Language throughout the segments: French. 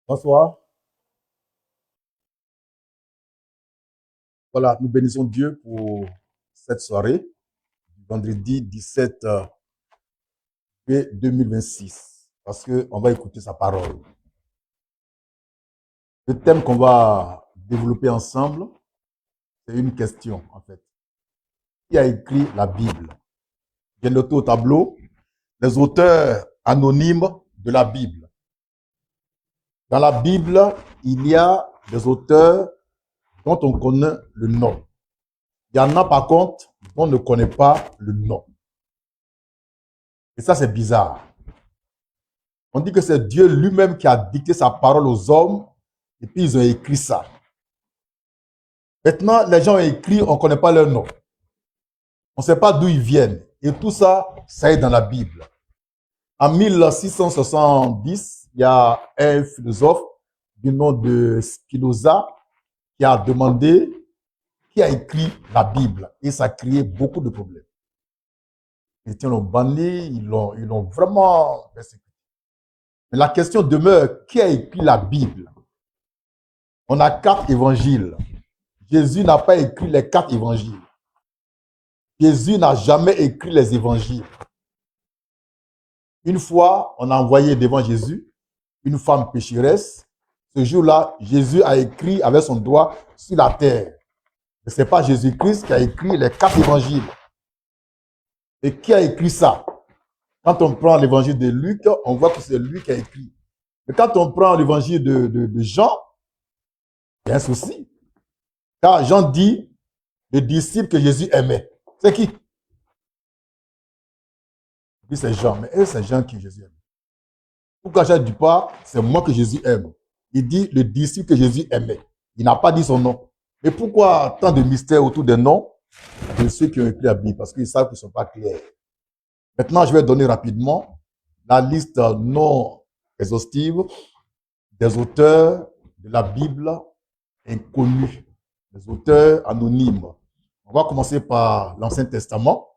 Bonsoir. Voilà, nous bénissons Dieu pour cette soirée, vendredi 17 juillet 2026, parce qu'on va écouter sa parole. Le thème qu'on va développer ensemble, c'est une question, en fait. Qui a écrit la Bible? J'ai noté au tableau les auteurs anonymes de la Bible. Dans la Bible, il y a des auteurs dont on connaît le nom. Il y en a par contre dont on ne connaît pas le nom. Et ça, c'est bizarre. On dit que c'est Dieu lui-même qui a dicté sa parole aux hommes et puis ils ont écrit ça. Maintenant, les gens ont écrit, on ne connaît pas leur nom. On ne sait pas d'où ils viennent. Et tout ça, ça est dans la Bible. En 1670, il y a un philosophe du nom de Spinoza qui a demandé qui a écrit la Bible. Et ça a créé beaucoup de problèmes. Les chrétiens l'ont banni, ils l'ont vraiment persécuté. Mais la question demeure, qui a écrit la Bible? On a 4 évangiles. Jésus n'a pas écrit les 4 évangiles. Jésus n'a jamais écrit les évangiles. Une fois, on a envoyé devant Jésus une femme pécheresse. Ce jour-là, Jésus a écrit avec son doigt sur la terre. Et ce n'est pas Jésus-Christ qui a écrit les 4 évangiles. Et qui a écrit ça? Quand on prend l'évangile de Luc, on voit que c'est lui qui a écrit. Mais quand on prend l'évangile de Jean, il y a un souci. Car Jean dit, le disciple que Jésus aimait. C'est qui? Lui, c'est Jean. Mais c'est Jean qui Jésus aime. Pourquoi Jean ne dit pas, c'est moi que Jésus aime? Il dit le disciple que Jésus aimait. Il n'a pas dit son nom. Mais pourquoi tant de mystères autour des noms de ceux qui ont écrit la Bible? Parce qu'ils savent qu'ils ne sont pas clairs. Maintenant, je vais donner rapidement la liste non exhaustive des auteurs de la Bible inconnus, des auteurs anonymes. On va commencer par l'Ancien Testament.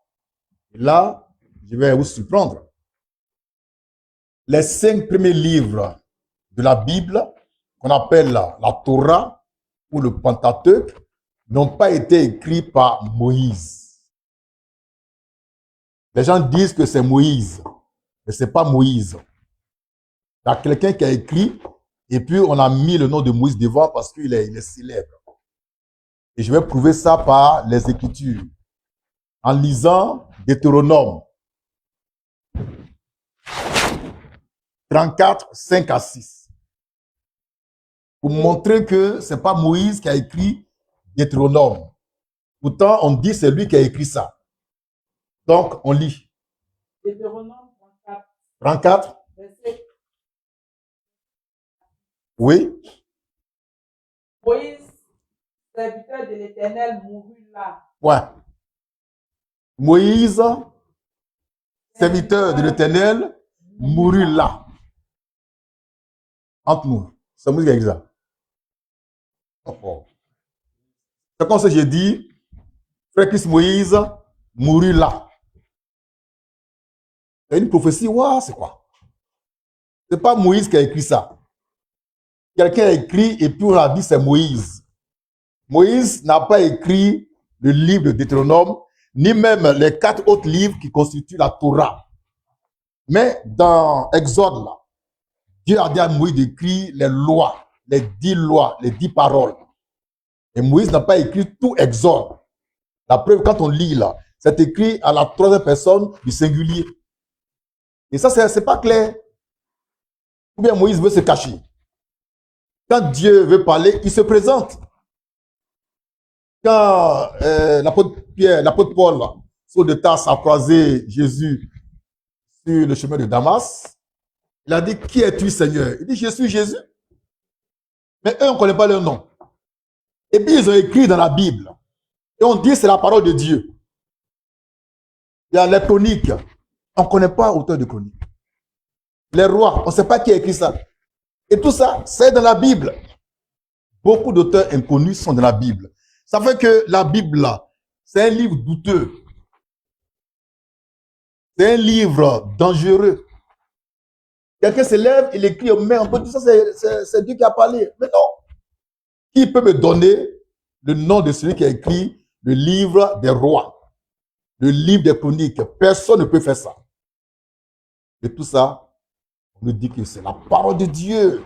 Et là, je vais vous surprendre. Les 5 premiers livres de la Bible, qu'on appelle la Torah ou le Pentateuque, n'ont pas été écrits par Moïse. Les gens disent que c'est Moïse, mais ce n'est pas Moïse. Il y a quelqu'un qui a écrit, et puis on a mis le nom de Moïse devant parce qu'il est célèbre. Et je vais prouver ça par les Écritures. En lisant Deutéronome 34, 5 à 6. Pour montrer que ce n'est pas Moïse qui a écrit Deutéronome. Pourtant, on dit que c'est lui qui a écrit ça. Donc, on lit. Deutéronome 34. 34. Oui. Moïse, serviteur de l'Éternel, mourut là. Ouais. Moïse, serviteur de l'Éternel, mourut là. Entre nous. C'est Moïse qui a écrit ça. C'est comme ça que j'ai dit, frère Christ Moïse mourut là. C'est une prophétie, ouais, c'est quoi? C'est pas Moïse qui a écrit ça. Quelqu'un a écrit et puis on a dit c'est Moïse. Moïse n'a pas écrit le livre de Deutéronome, ni même les 4 autres livres qui constituent la Torah. Mais dans Exode, là, Dieu a dit à Moïse d'écrire les lois, les 10 lois, les 10 paroles. Et Moïse n'a pas écrit tout Exode. La preuve, quand on lit là, c'est écrit à la 3e personne du singulier. Et ça, c'est pas clair. Ou bien Moïse veut se cacher. Quand Dieu veut parler, il se présente. Quand l'apôtre Paul, sur le tas, a croisé Jésus sur le chemin de Damas, il a dit, qui es-tu, Seigneur? Il dit, je suis Jésus. Mais eux, on ne connaît pas leur nom. Et puis, ils ont écrit dans la Bible. Et on dit, c'est la parole de Dieu. Il y a les chroniques. On ne connaît pas l'auteur de chroniques. Les rois, on ne sait pas qui a écrit ça. Et tout ça, c'est dans la Bible. Beaucoup d'auteurs inconnus sont dans la Bible. Ça fait que la Bible, là, c'est un livre douteux. C'est un livre dangereux. Quelqu'un se lève, il écrit, on met, on peut dire ça, c'est Dieu qui a parlé. Mais non. Qui peut me donner le nom de celui qui a écrit le livre des rois, le livre des chroniques? Personne ne peut faire ça. Et tout ça, on nous dit que c'est la parole de Dieu.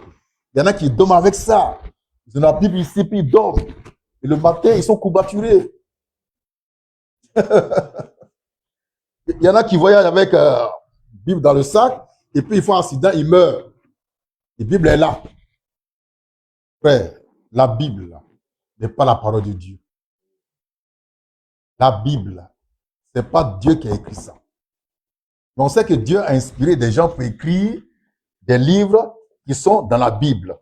Il y en a qui dorment avec ça. Ils ont la Bible ici, puis ils dorment. Et le matin, ils sont courbaturés. Il y en a qui voyagent avec Bible dans le sac, et puis ils font un accident, ils meurent. La Bible est là. Frère, la Bible n'est pas la parole de Dieu. La Bible, ce n'est pas Dieu qui a écrit ça. Mais on sait que Dieu a inspiré des gens pour écrire des livres qui sont dans la Bible.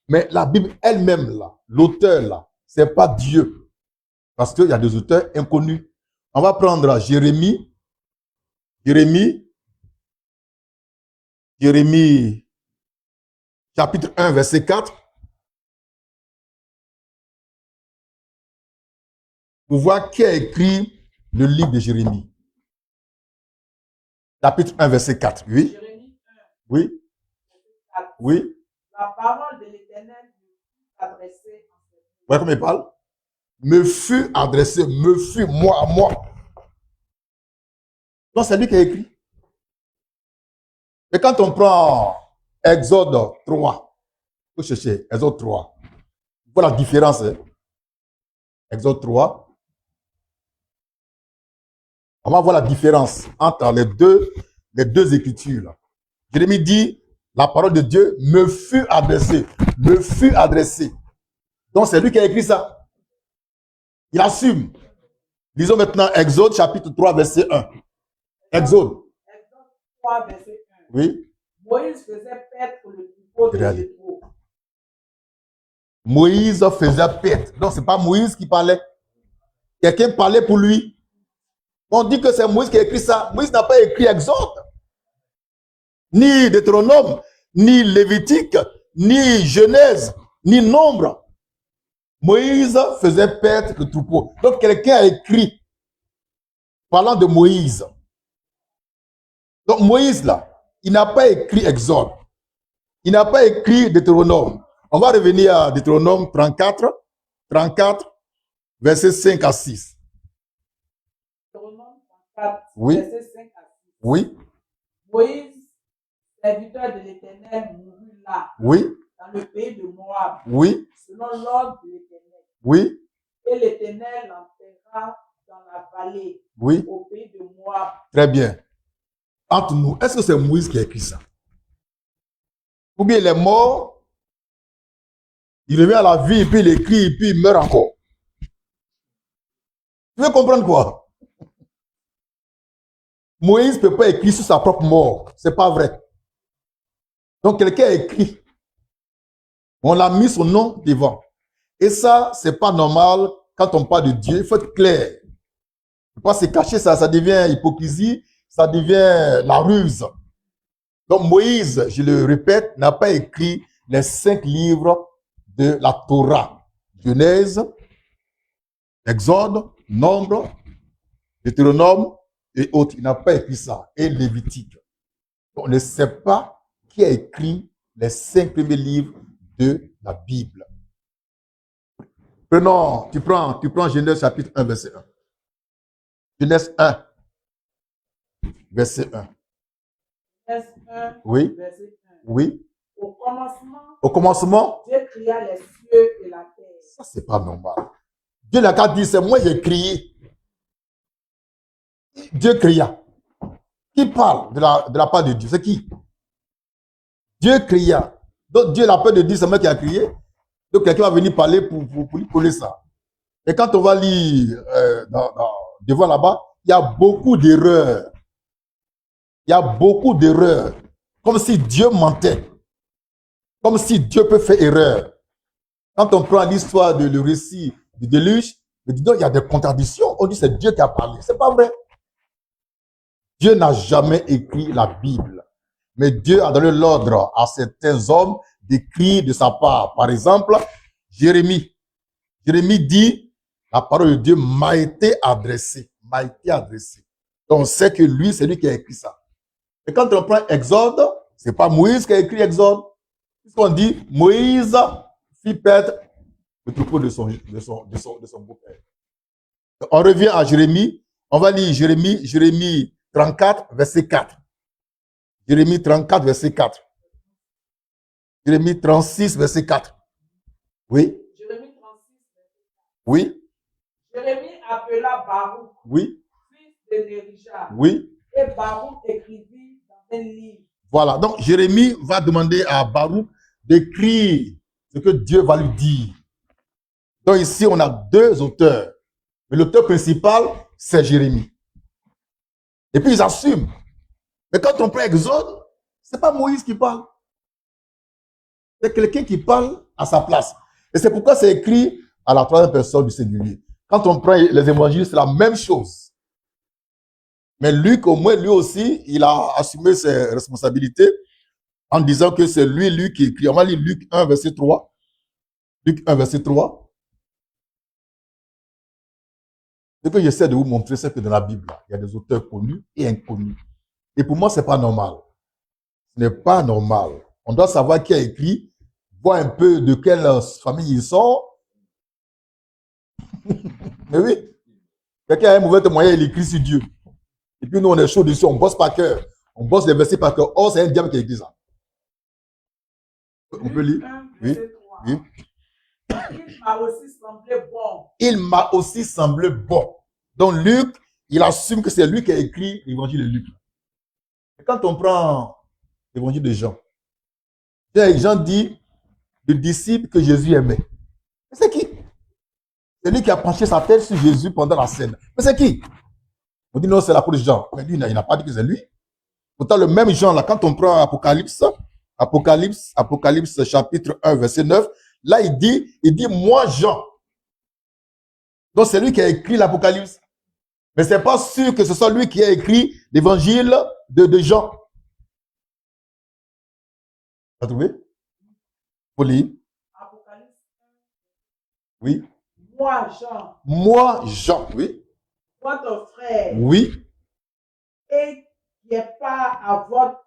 Mais la Bible elle-même, là, l'auteur, là, ce n'est pas Dieu. Parce qu'il y a des auteurs inconnus. On va prendre Jérémie, chapitre 1, verset 4. Pour voir qui a écrit le livre de Jérémie. Chapitre 1, verset 4. Oui. Jérémie 1, Oui. verset 4. Oui. La parole de l'Éternel fut adressée en ce Vous voyez comment il parle? Me fut adressé, me fut, moi, à moi. Donc, c'est lui qui a écrit. Et quand on prend Exode 3, vous cherchez Exode 3, vous voyez la différence. Hein? Exode 3. On va voir la différence entre les deux écritures. Là. Jérémie dit, la parole de Dieu me fut adressée. Me fut adressée. Donc, c'est lui qui a écrit ça. Il assume. Lisons maintenant Exode chapitre 3, verset 1. Exode. Exode 3, verset 1. Oui. Moïse faisait paître le troupeau de Jéthro. Moïse faisait paître. Donc, ce n'est pas Moïse qui parlait. Quelqu'un parlait pour lui. On dit que c'est Moïse qui a écrit ça. Moïse n'a pas écrit Exode, ni Deutéronome, ni Lévitique, ni Genèse, ni Nombre. Moïse faisait paître le troupeau. Donc quelqu'un a écrit parlant de Moïse. Donc Moïse là, il n'a pas écrit Exode. Il n'a pas écrit Deutéronome. On va revenir à Deutéronome 34, versets 5 à 6. Deutéronome 34, Oui. verset 5 à 6. Oui. Moïse, serviteur de l'Éternel, mourut là, Oui. dans le pays de Moab, Oui. selon l'ordre de l'Éternel. Oui. Et l'Éternel l'enterra dans la vallée, Oui. au pays de Moab. Très bien. Entre nous, est-ce que c'est Moïse qui a écrit ça? Ou bien il est mort, il revient à la vie, et puis il écrit, et puis il meurt encore. Tu veux comprendre quoi? Moïse ne peut pas écrire sur sa propre mort. Ce n'est pas vrai. Donc quelqu'un a écrit. On l'a mis son nom devant. Et ça, ce n'est pas normal quand on parle de Dieu. Il faut être clair. Il ne faut pas se cacher, ça devient hypocrisie, ça devient la ruse. Donc Moïse, je le répète, n'a pas écrit les 5 livres de la Torah. Genèse, Exode, Nombre, Deutéronome et autres. Il n'a pas écrit ça. Et Lévitique. On ne sait pas qui a écrit les 5 premiers livres de la Bible. Prenons, tu prends Genèse chapitre 1, verset 1. Genèse 1, verset 1. Genèse 1, Oui. verset 1. Oui. Au commencement, Dieu créa les cieux et la terre. Ça, c'est pas normal. Dieu n'a qu'à dire, c'est moi qui ai crié. Dieu cria. Qui parle de la part de Dieu? C'est qui? Dieu cria. Donc Dieu n'a peur de dire, c'est moi qui a crié. Donc quelqu'un va venir parler pour lui coller ça. Et quand on va lire devant là-bas, il y a beaucoup d'erreurs. Il y a beaucoup d'erreurs. Comme si Dieu mentait. Comme si Dieu peut faire erreur. Quand on prend l'histoire le récit du déluge, il y a des contradictions. On dit c'est Dieu qui a parlé. C'est pas vrai. Dieu n'a jamais écrit la Bible. Mais Dieu a donné l'ordre à certains hommes d'écrire de sa part. Par exemple, Jérémie. Jérémie dit, la parole de Dieu m'a été adressée. M'a été adressée. Donc on sait que lui, c'est lui qui a écrit ça. Et quand on prend Exode, Ce n'est pas Moïse qui a écrit Exode. Puisqu'on dit, Moïse fit perdre le troupeau de son beau-père. On revient à Jérémie. On va lire Jérémie 34, verset 4. Jérémie 34, verset 4. Jérémie 36, verset 4. Oui. Jérémie 36, verset 4. Oui. Jérémie appela Baruch, Oui. fils de Nérija. Oui. Et Baruch écrivit dans un livre. Voilà. Donc, Jérémie va demander à Baruch d'écrire ce que Dieu va lui dire. Donc, ici, on a deux auteurs. Mais l'auteur principal, c'est Jérémie. Et puis, ils assument. Mais quand on prend Exode, ce n'est pas Moïse qui parle. C'est quelqu'un qui parle à sa place. Et c'est pourquoi c'est écrit à la troisième personne du singulier. Quand on prend les évangiles, c'est la même chose. Mais Luc, au moins, lui aussi, il a assumé ses responsabilités en disant que c'est lui qui écrit. On va lire Luc 1, verset 3. Luc 1, verset 3. Ce que j'essaie de vous montrer, c'est que dans la Bible, il y a des auteurs connus et inconnus. Et pour moi, ce n'est pas normal. Ce n'est pas normal. On doit savoir qui a écrit, voir un peu de quelle famille il sort. Mais oui, quelqu'un a un mauvais témoignage, il écrit sur Dieu. Et puis nous, on est chaud dessus, on bosse par cœur. On bosse les versets par cœur. Oh, c'est un diable qui a écrit ça. On peut lire? Oui. Oui. Il m'a aussi semblé bon. Il m'a aussi semblé bon. Donc Luc, il assume que c'est lui qui a écrit l'évangile de Luc. Et quand on prend l'évangile de Jean, Jean dit le disciple que Jésus aimait. Mais c'est qui? C'est lui qui a penché sa tête sur Jésus pendant la scène. Mais c'est qui? On dit non, c'est l'apôtre Jean. Mais lui, il n'a pas dit que c'est lui. Pourtant, le même Jean, là, quand on prend Apocalypse chapitre 1, verset 9, là, il dit, moi, Jean. Donc, c'est lui qui a écrit l'Apocalypse. Mais c'est pas sûr que ce soit lui qui a écrit l'évangile de Jean. Tu as trouvé? Faut lire. Apocalypse 1. Oui. Moi, Jean. Moi, Jean, oui. Votre frère. Oui. Et qui n'est pas à votre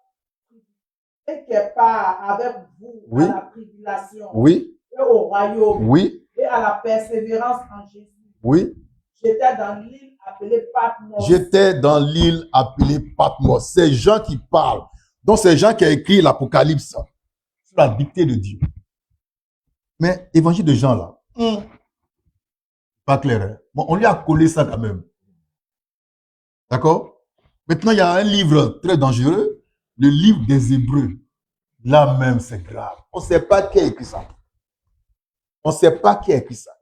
et qui n'est pas avec vous Oui. à la tribulation. Oui. Et au royaume. Oui. Et à la persévérance en Jésus. Oui. J'étais dans l'île appelée Patmos. J'étais dans l'île appelée Patmos. C'est Jean qui parle. Donc, c'est Jean qui a écrit l'Apocalypse sous la dictée de Dieu. Mais évangile de Jean, là, pas clair. Hein? Bon, on lui a collé ça quand même. D'accord? Maintenant, il y a un livre très dangereux, le livre des Hébreux. Là même, c'est grave. On ne sait pas qui a écrit ça. On ne sait pas qui a écrit ça.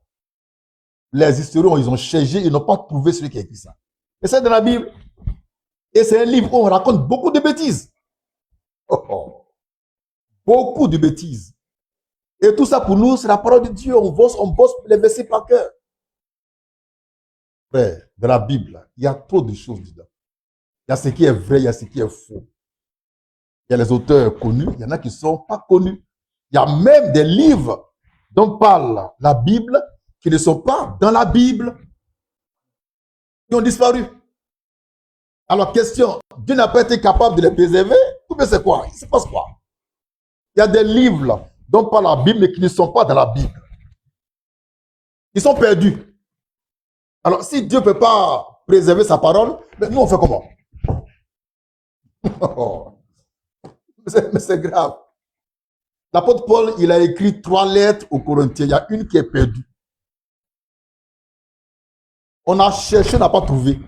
Les historiens, ils ont cherché, ils n'ont pas trouvé celui qui a écrit ça. Et c'est dans la Bible. Et c'est un livre où on raconte beaucoup de bêtises. Beaucoup de bêtises. Et tout ça pour nous, c'est la parole de Dieu. On bosse les versets par cœur. Frère, dans la Bible, il y a trop de choses dedans. Il y a ce qui est vrai, il y a ce qui est faux. Il y a les auteurs connus, il y en a qui ne sont pas connus. Il y a même des livres dont parle la Bible qui ne sont pas dans la Bible, qui ont disparu. Alors, question, Dieu n'a pas été capable de les préserver? Ou bien c'est quoi? Il se passe quoi? Il y a des livres dont parle la Bible mais qui ne sont pas dans la Bible. Ils sont perdus. Alors, si Dieu ne peut pas préserver sa parole, mais nous, on fait comment? Mais c'est grave. L'apôtre Paul, il a écrit 3 lettres aux Corinthiens. Il y a une qui est perdue. On a cherché, on n'a pas trouvé.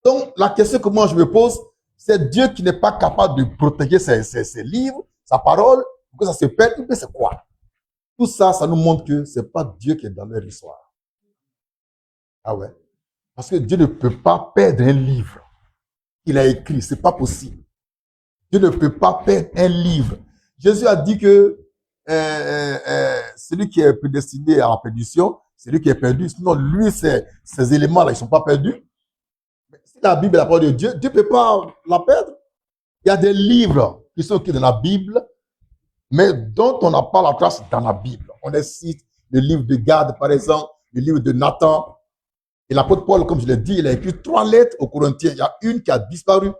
Donc, la question que moi je me pose, c'est Dieu qui n'est pas capable de protéger ses livres, sa parole, pour que ça se perde. Mais c'est quoi? Tout ça, ça nous montre que ce n'est pas Dieu qui est dans leur histoire. Ah ouais? Parce que Dieu ne peut pas perdre un livre qu'il a écrit. Ce n'est pas possible. Dieu ne peut pas perdre un livre. Jésus a dit que celui qui est prédestiné à la perdition, c'est lui qui est perdu. Sinon, lui, ces éléments-là, ils ne sont pas perdus. Mais si la Bible est la parole de Dieu, Dieu ne peut pas la perdre. Il y a des livres qui sont écrits dans la Bible, mais dont on n'a pas la trace dans la Bible. On cite le livre de Gad, par exemple, le livre de Nathan. Et l'apôtre Paul, comme je l'ai dit, il a écrit 3 lettres aux Corinthiens. Il y a une qui a disparu.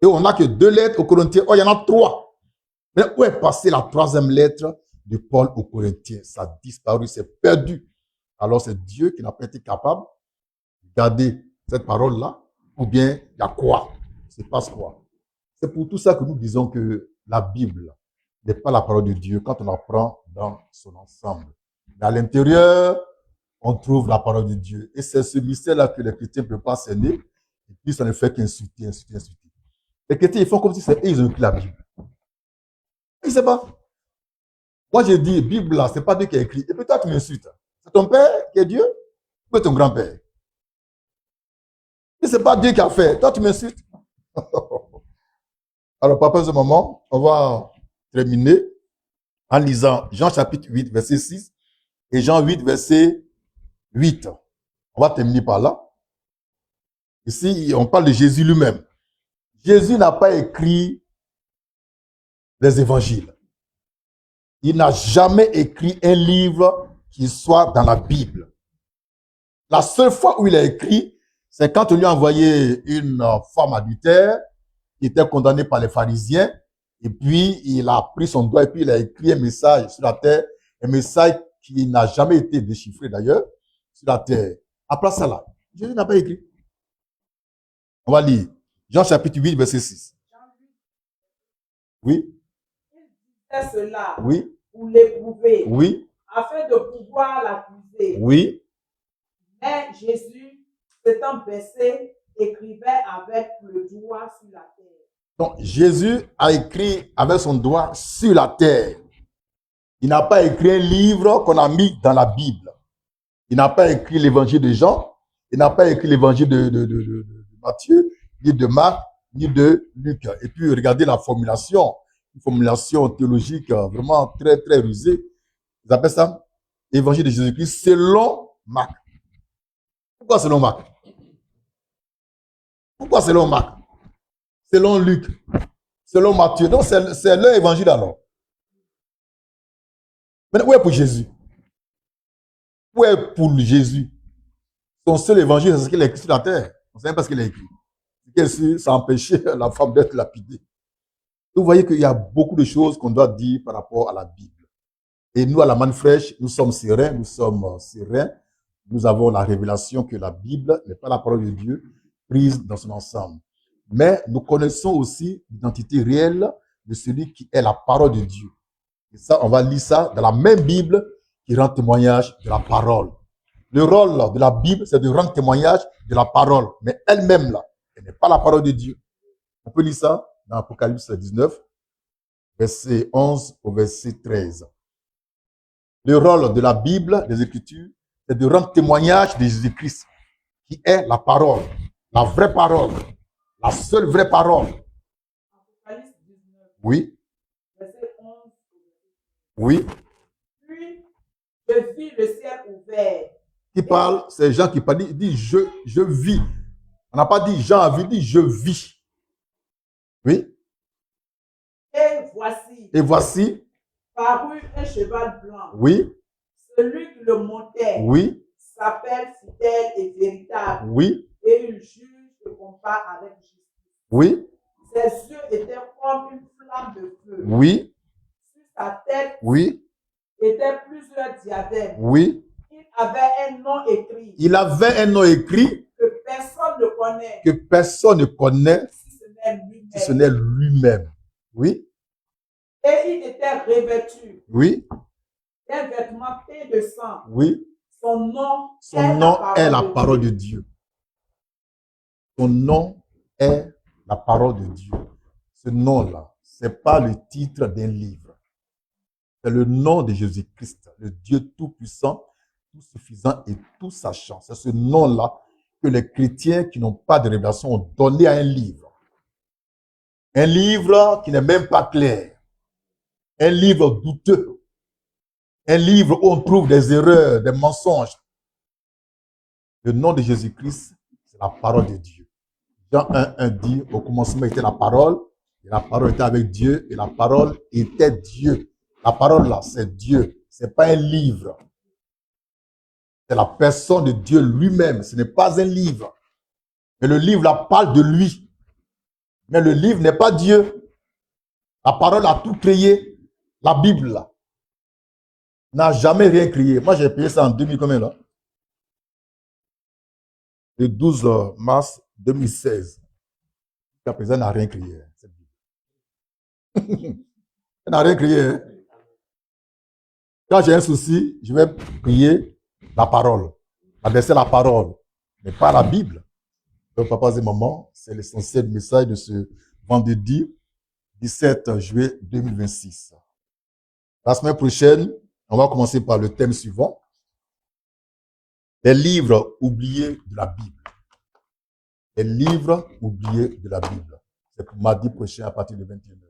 Et on n'a que 2 lettres aux Corinthiens. Oh, il y en a 3. Mais où est passée la 3e lettre de Paul aux Corinthiens? Ça a disparu, c'est perdu. Alors c'est Dieu qui n'a pas été capable de garder cette parole-là. Ou bien il y a quoi? Il se passe quoi? C'est pour tout ça que nous disons que la Bible n'est pas la parole de Dieu quand on la prend dans son ensemble. Mais à l'intérieur, on trouve la parole de Dieu. Et c'est ce mystère-là que les chrétiens ne peuvent pas cerner. Et puis ça ne fait qu'insulter, insulter, insulter. Les chrétiens, ils font comme si c'est eux, ils ont écrit la Bible. Ils ne savent pas. Moi, j'ai dit, Bible, là, c'est pas Dieu qui a écrit. Et puis toi, tu m'insultes. C'est ton père qui est Dieu ou ton grand-père? Et c'est pas Dieu qui a fait. Toi, tu m'insultes. Alors, papa, ce moment, on va terminer en lisant Jean chapitre 8, verset 6 et Jean 8, verset 8. On va terminer par là. Ici, on parle de Jésus lui-même. Jésus n'a pas écrit les évangiles. Il n'a jamais écrit un livre qui soit dans la Bible. La seule fois où il a écrit, c'est quand on lui a envoyé une femme adultère qui était condamnée par les pharisiens. Et puis, il a pris son doigt et puis il a écrit un message sur la terre. Un message qui n'a jamais été déchiffré d'ailleurs sur la terre. Après ça là, Jésus n'a pas écrit. On va lire. Jean chapitre 8, verset 6. Oui. Il disait cela Oui. pour l'éprouver, Oui. afin de pouvoir l'accuser. Oui. Mais Jésus, s'étant baissé, écrivait avec le doigt sur la terre. Donc, Jésus a écrit avec son doigt sur la terre. Il n'a pas écrit un livre qu'on a mis dans la Bible. Il n'a pas écrit l'évangile de Jean. Il n'a pas écrit l'évangile de Matthieu, ni de Marc, ni de Luc. Et puis, regardez la formulation. Une formulation théologique vraiment très, très rusée. Ils appellent ça évangile de Jésus-Christ selon Marc. Pourquoi selon Marc? Pourquoi selon Marc? Selon Luc? Selon Matthieu? Donc, c'est leur évangile alors. Mais où est pour Jésus? Où est pour Jésus? Son seul évangile, c'est ce qu'il a écrit sur la terre. On ne sait même pas ce qu'il a écrit. Ça empêchait la femme d'être lapidée. Vous voyez qu'il y a beaucoup de choses qu'on doit dire par rapport à la Bible. Et nous, à la Manne Fraîche, nous sommes sereins, Nous avons la révélation que la Bible n'est pas la parole de Dieu prise dans son ensemble. Mais nous connaissons aussi l'identité réelle de celui qui est la parole de Dieu. Et ça, on va lire ça dans la même Bible qui rend témoignage de la parole. Le rôle de la Bible, c'est de rendre témoignage de la parole. Mais elle-même, là, elle n'est pas la parole de Dieu. On peut lire ça dans Apocalypse 19, verset 11 au verset 13. Le rôle de la Bible, des Écritures, c'est de rendre témoignage de Jésus-Christ, qui est la parole, la vraie parole, la seule vraie parole. Apocalypse 19, Oui, verset 11. oui. Puis, je vis le ciel ouvert. Qui parle, c'est Jean qui parle, il dit je vis. On n'a pas dit Jean a vu, il dit je vis. Oui. Et voici, parut un cheval blanc. oui, Celui qui le montait oui, s'appelle fidèle et véritable. oui, Et il juge et compare avec justice. oui, Ses yeux étaient comme une flamme de feu. oui, Sur sa tête oui, étaient plusieurs diadèmes. oui. Il avait un nom écrit Il avait un nom écrit que personne ne connaît, que personne ne connaît si ce n'est lui-même. si ce n'est lui-même. Oui, Et il était revêtu oui, d'un vêtement peint de sang. oui. Son nom est la parole de Dieu. Son nom est la parole de Dieu. Ce nom-là, ce n'est pas le titre d'un livre. C'est le nom de Jésus-Christ, le Dieu tout-puissant, tout suffisant et tout sachant. C'est ce nom-là que les chrétiens qui n'ont pas de révélation ont donné à un livre. Un livre qui n'est même pas clair. Un livre douteux. Un livre où on trouve des erreurs, des mensonges. Le nom de Jésus-Christ, c'est la parole de Dieu. Jean 1 dit, au commencement était la parole, et la parole était avec Dieu, et la parole était Dieu. La parole là, c'est Dieu. Ce n'est pas un livre. C'est la personne de Dieu lui-même. Ce n'est pas un livre. Mais le livre là parle de lui. Mais le livre n'est pas Dieu. La parole a tout créé. La Bible, là, n'a jamais rien créé. Moi, j'ai payé ça en 2000, combien là? Le 12 mars 2016. Jusqu'à présent, elle n'a rien créé. Cette Bible. Elle n'a rien créé. Hein. Quand j'ai un souci, je vais prier la parole. Adresser la parole, mais pas la Bible. Donc, papa et maman, c'est l'essentiel du message de ce vendredi 17 juillet 2026. La semaine prochaine, on va commencer par le thème suivant. Les livres oubliés de la Bible. Les livres oubliés de la Bible. C'est pour mardi prochain à partir de 21h.